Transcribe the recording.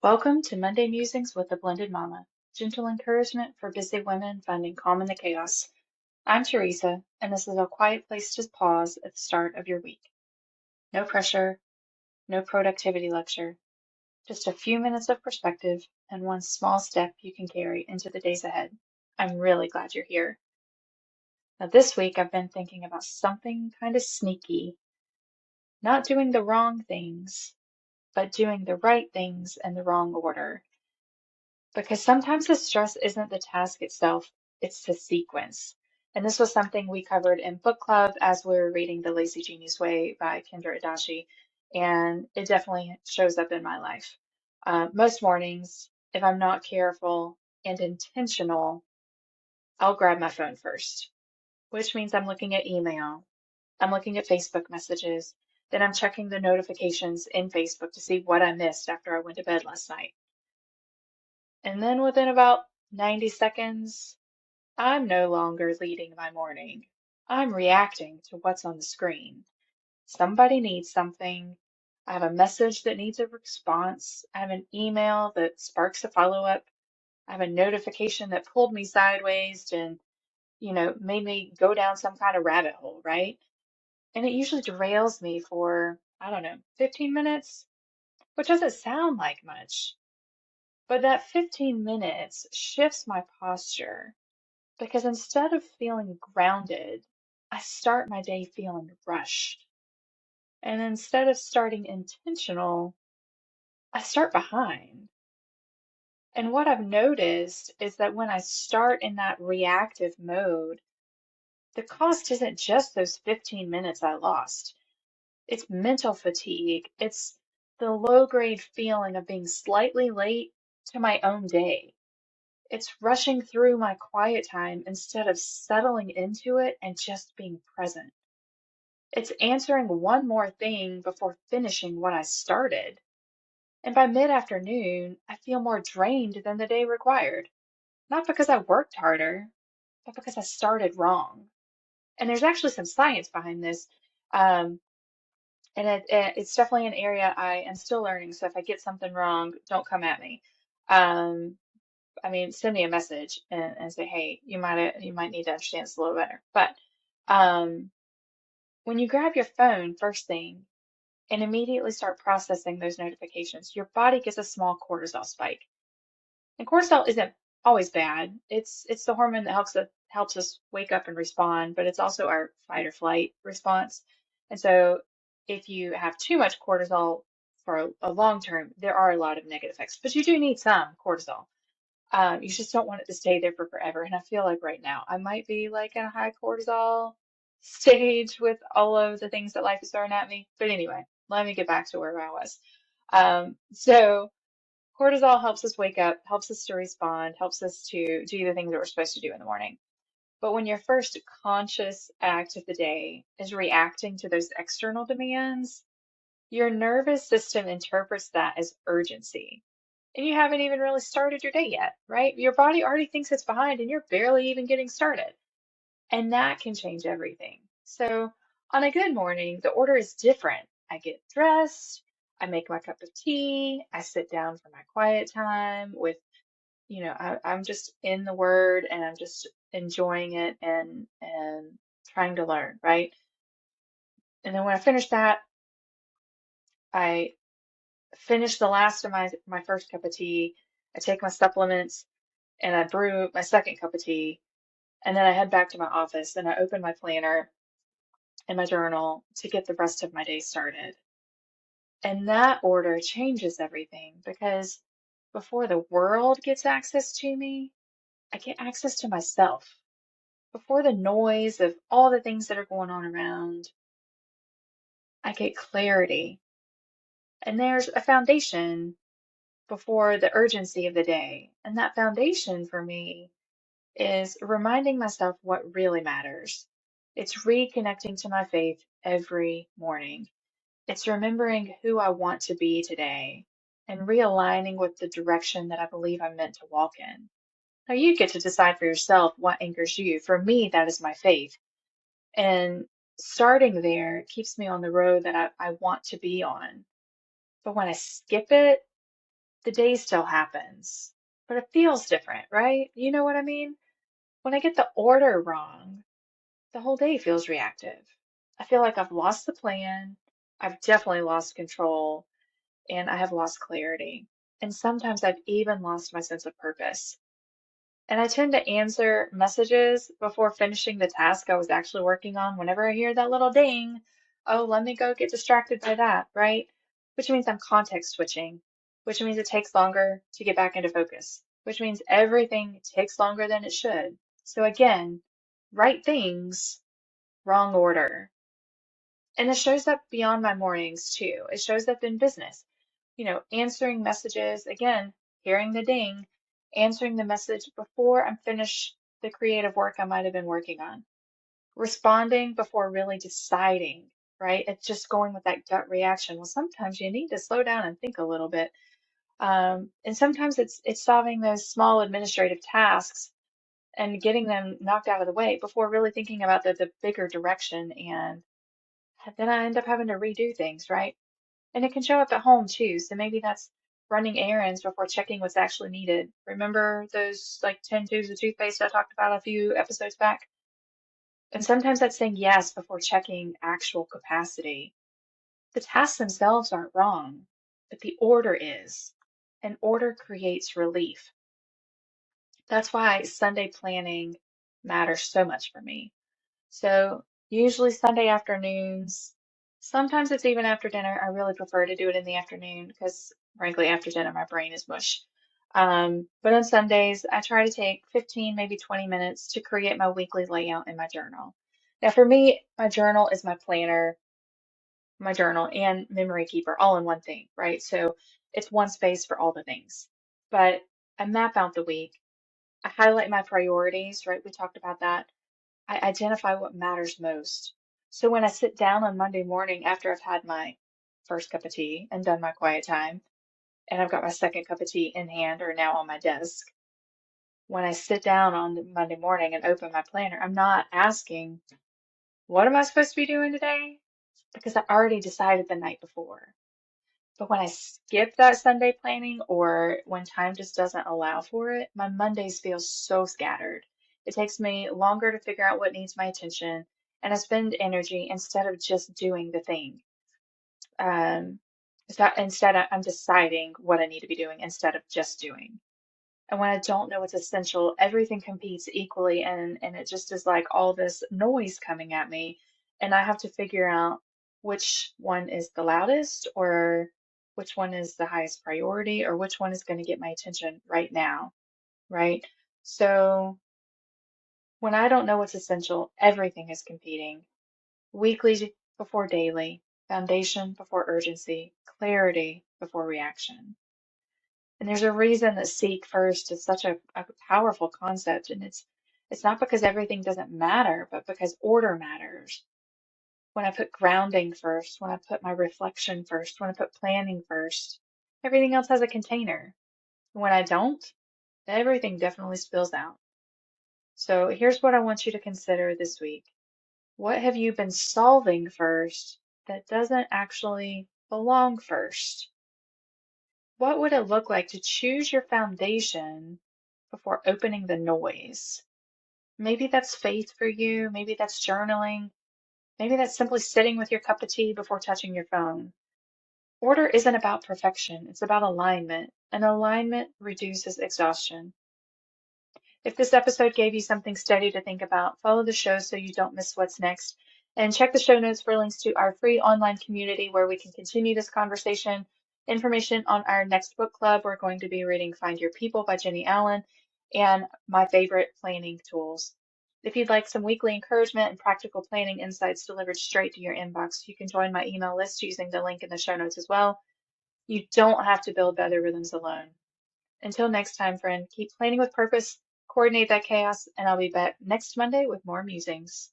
Welcome to Monday Musings with the Blended Mama, gentle encouragement for busy women finding calm in the chaos. I'm Teresa, and this is a quiet place to pause at the start of your week. No pressure, no productivity lecture, just a few minutes of perspective and one small step you can carry into the days ahead. I'm really glad you're here. Now, this week I've been thinking about something kind of sneaky, not doing the wrong things, but doing the right things in the wrong order. Because sometimes the stress isn't the task itself, it's the sequence. And this was something we covered in book club as we were reading The Lazy Genius Way by Kendra Adachi, and it definitely shows up in my life. Most mornings, if I'm not careful and intentional, I'll grab my phone first, which means I'm looking at email, I'm looking at Facebook messages, then I'm checking the notifications in Facebook to see what I missed after I went to bed last night. And then within about 90 seconds, I'm no longer leading my morning. I'm reacting to what's on the screen. Somebody needs something. I have a message that needs a response. I have an email that sparks a follow-up. I have a notification that pulled me sideways and, made me go down some kind of rabbit hole, right? And it usually derails me for, I don't know, 15 minutes, which doesn't sound like much, but that 15 minutes shifts my posture. Because instead of feeling grounded, I start my day feeling rushed. And instead of starting intentional, I start behind. And what I've noticed is that when I start in that reactive mode, the cost isn't just those 15 minutes I lost. It's mental fatigue. It's the low grade feeling of being slightly late to my own day. It's rushing through my quiet time instead of settling into it and just being present. It's answering one more thing before finishing what I started. And by mid-afternoon, I feel more drained than the day required. Not because I worked harder, but because I started wrong. And there's actually some science behind this. Um, and it's definitely an area I am still learning. So if I get something wrong, don't come at me. Um, I mean, send me a message and say, hey, you might need to understand this a little better. But um, when you grab your phone first thing and immediately start processing those notifications, your body gets a small cortisol spike. And cortisol isn't always bad. It's the hormone that helps us wake up and respond, but it's also our fight or flight response. And so if you have too much cortisol for a long term, there are a lot of negative effects, but you do need some cortisol. You just don't want it to stay there for forever. And I feel like right now I might be like in a high cortisol stage with all of the things that life is throwing at me. But anyway, let me get back to where I was. So cortisol helps us wake up, helps us to respond, helps us to do the things that we're supposed to do in the morning. But when your first conscious act of the day is reacting to those external demands, your nervous system interprets that as urgency. And you haven't even really started your day yet, right? Your body already thinks it's behind and you're barely even getting started. And that can change everything. So on a good morning, the order is different. I get dressed, I make my cup of tea, I sit down for my quiet time with, I'm just in the word and I'm just enjoying it and trying to learn, right? And then when I finish that, I finish the last of my first cup of tea. I take my supplements and I brew my second cup of tea. And then I head back to my office and I open my planner and my journal to get the rest of my day started. And that order changes everything because before the world gets access to me, I get access to myself. Before the noise of all the things that are going on around, I get clarity. And there's a foundation before the urgency of the day. And that foundation for me is reminding myself what really matters. It's reconnecting to my faith every morning. It's remembering who I want to be today and realigning with the direction that I believe I'm meant to walk in. Now, you get to decide for yourself what anchors you. For me, that is my faith. And starting there keeps me on the road that I want to be on. But when I skip it, The day still happens, but it feels different, right? You know what I mean? When I get the order wrong, the whole day feels reactive. I feel like I've lost the plan. I've definitely lost control and I have lost clarity. And sometimes I've even lost my sense of purpose. And I tend to answer messages before finishing the task I was actually working on whenever I hear that little ding. Oh, let me go get distracted by that, right? Which means I'm context switching, which means it takes longer to get back into focus, which means everything takes longer than it should. So again, right things, wrong order. And it shows up beyond my mornings too. It shows up in business. Answering messages, again, hearing the ding, answering the message before I'm finished the creative work I might have been working on, responding before really deciding, right? It's just going with that gut reaction. Well, sometimes you need to slow down and think a little bit. And sometimes it's solving those small administrative tasks and getting them knocked out of the way before really thinking about the bigger direction. And then I end up having to redo things, right? And it can show up at home too. So maybe that's running errands before checking what's actually needed. Remember those like 10 tubes of toothpaste I talked about a few episodes back? And sometimes that's saying yes before checking actual capacity. The tasks themselves aren't wrong, but the order is. And order creates relief. That's why Sunday planning matters so much for me. So usually Sunday afternoons, sometimes it's even after dinner. I really prefer to do it in the afternoon because frankly, after dinner, my brain is mush. But on Sundays, I try to take 15, maybe 20 minutes to create my weekly layout in my journal. Now, for me, my journal is my planner, my journal, and memory keeper all in one thing, right? So it's one space for all the things. But I map out the week. I highlight my priorities, right? We talked about that. I identify what matters most. So when I sit down on Monday morning after I've had my first cup of tea and done my quiet time, and I've got my second cup of tea in hand or now on my desk, when I sit down on Monday morning and open my planner, I'm not asking, what am I supposed to be doing today? Because I already decided the night before. But when I skip that Sunday planning or when time just doesn't allow for it, my Mondays feel so scattered. It takes me longer to figure out what needs my attention, and I spend energy instead of just doing the thing. Um, I'm deciding what I need to be doing instead of just doing. And when I don't know what's essential, everything competes equally, and it just is like all this noise coming at me, and I have to figure out which one is the loudest, or which one is the highest priority, or which one is going to get my attention right now, right? So when I don't know what's essential, everything is competing. Weekly before daily, foundation before urgency, clarity before reaction. And there's a reason that seek first is such a powerful concept. And it's not because everything doesn't matter, but because order matters. When I put grounding first, when I put my reflection first, when I put planning first, everything else has a container. When I don't, everything definitely spills out. So here's what I want you to consider this week. What have you been solving first that doesn't actually belong first? What would it look like to choose your foundation before opening the noise? Maybe that's faith for you. Maybe that's journaling. Maybe that's simply sitting with your cup of tea before touching your phone. Order isn't about perfection, it's about alignment, and alignment reduces exhaustion. If this episode gave you something steady to think about, follow the show so you don't miss what's next. And check the show notes for links to our free online community where we can continue this conversation. Information on our next book club. We're going to be reading Find Your People by Jenny Allen and my favorite planning tools. If you'd like some weekly encouragement and practical planning insights delivered straight to your inbox, you can join my email list using the link in the show notes as well. You don't have to build better rhythms alone. Until next time, friend, keep planning with purpose, coordinate that chaos, and I'll be back next Monday with more musings.